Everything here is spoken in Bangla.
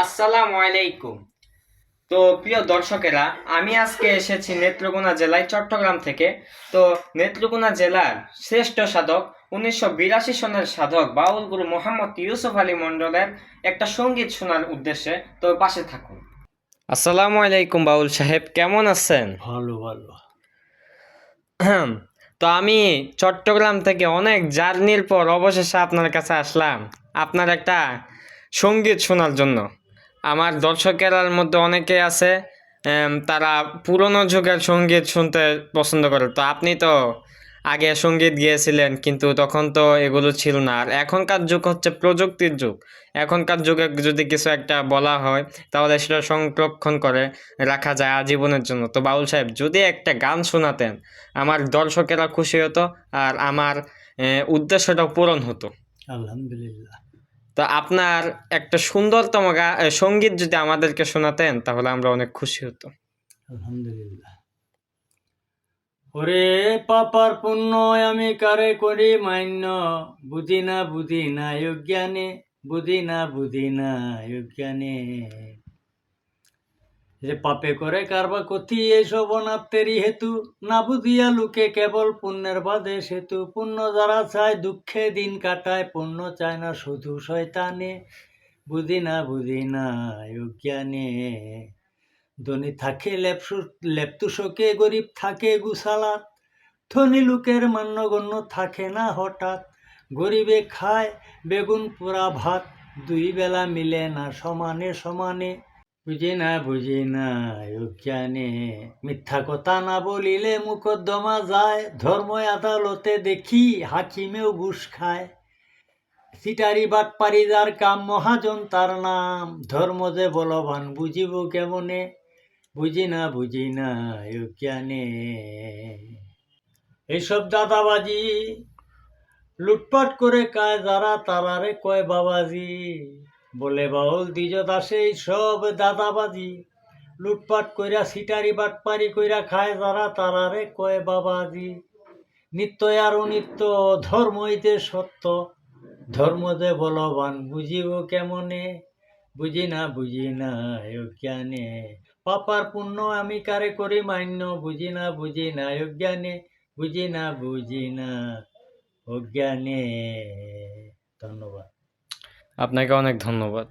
আসসালামু আলাইকুম। তো প্রিয় দর্শকেরা, আমি আজকে এসেছি নেত্রকোনা জেলায় চট্টগ্রাম থেকে। তো নেত্রকোনা জেলার শ্রেষ্ঠ সাধক 1982 সনের সাধক বাউল গুরু মোহাম্মদ ইউসুফ আলী মন্ডলের একটা সঙ্গীত শোনার উদ্দেশ্যে। তো পাশে থাকুন। আসসালামু আলাইকুম বাউল সাহেব, কেমন আছেন? ভালো ভালো। তো আমি চট্টগ্রাম থেকে অনেক জার্নির পর অবশেষে আপনার কাছে আসলাম আপনার একটা সঙ্গীত শোনার জন্য। আমার দর্শকেরার মধ্যে অনেকে আছে, তারা পুরনো যুগের সঙ্গীত শুনতে পছন্দ করে। তো আপনি তো আগে সঙ্গীত গিয়েছিলেন, কিন্তু তখন তো এগুলো ছিল না। আর এখনকার যুগ হচ্ছে প্রযুক্তির যুগ। এখনকার যুগে যদি কিছু একটা বলা হয়, তাহলে সেটা সংরক্ষণ করে রাখা যায় আজীবনের জন্য। তো বাউল সাহেব, যদি একটা গান শোনাতেন, আমার দর্শকেরা খুশি হতো আর আমার উদ্দেশ্যটাও পূরণ হতো। আলহামদুলিল্লাহ। তো আপনার একটা সুন্দরতম সঙ্গীত যদি আমাদেরকে শোনাতেন, তাহলে আমরা অনেক খুশি হতো। আলহামদুলিল্লাহ। ওরে পাপার পুণ্য আমি কারে করি মান্য, বুঝি না অজ্ঞানে, বুঝি না অজ্ঞানে। যে পাপে করে কারবা কথি এইসব অনাত্মেরই হেতু, না বুঝিয়া লোকে কেবল পুণ্যের বাদে সেতু। পুণ্য যারা চায় দুঃখে দিন কাটায়, পুণ্য চায় না শুধু শয়তানে, বুঝি না অজ্ঞানে। ধনী থাকে লেপতুষকে, গরিব থাকে গুসালাত, ধনী লোকের মান্যগণ্য থাকে না হঠাৎ। গরিবে খায় বেগুন পোড়া ভাত, দুই বেলা মিলে না সমানে সমানে, বুঝি না অজ্ঞানে। মিথ্যা কথা না বলিলে মুকদ্দমা যায়, ধর্ম আদালতে দেখি হাকিমেও ঘুষ খায়। সিটারি বাটপারি যার কাম, মহাজন তার নাম, ধর্ম যে বলবান বুঝিব কেমনে, বুঝি না অজ্ঞানে। এইসব দাদাবাজি লুটপাট করে কায় যারা, তারারে কয় বাবাজি। বলে বাউল দ্বিজ দাসে এইসব দাদাবাজি, লুটপাট কইরা সিটারি বাটপারি কইরা খায় যারা, তারারে কয় বাবাজি। নিত্য আর অনিত্য ধর্ম হইতে সত্য, ধর্ম যে বলবান বুঝিব কেমনে, বুঝি না অজ্ঞানে। পাপার পুণ্য আমি কারে করি মান্য, বুঝি না অজ্ঞানে, বুঝি না অজ্ঞানে। ধন্যবাদ। আপনাকে অনেক ধন্যবাদ।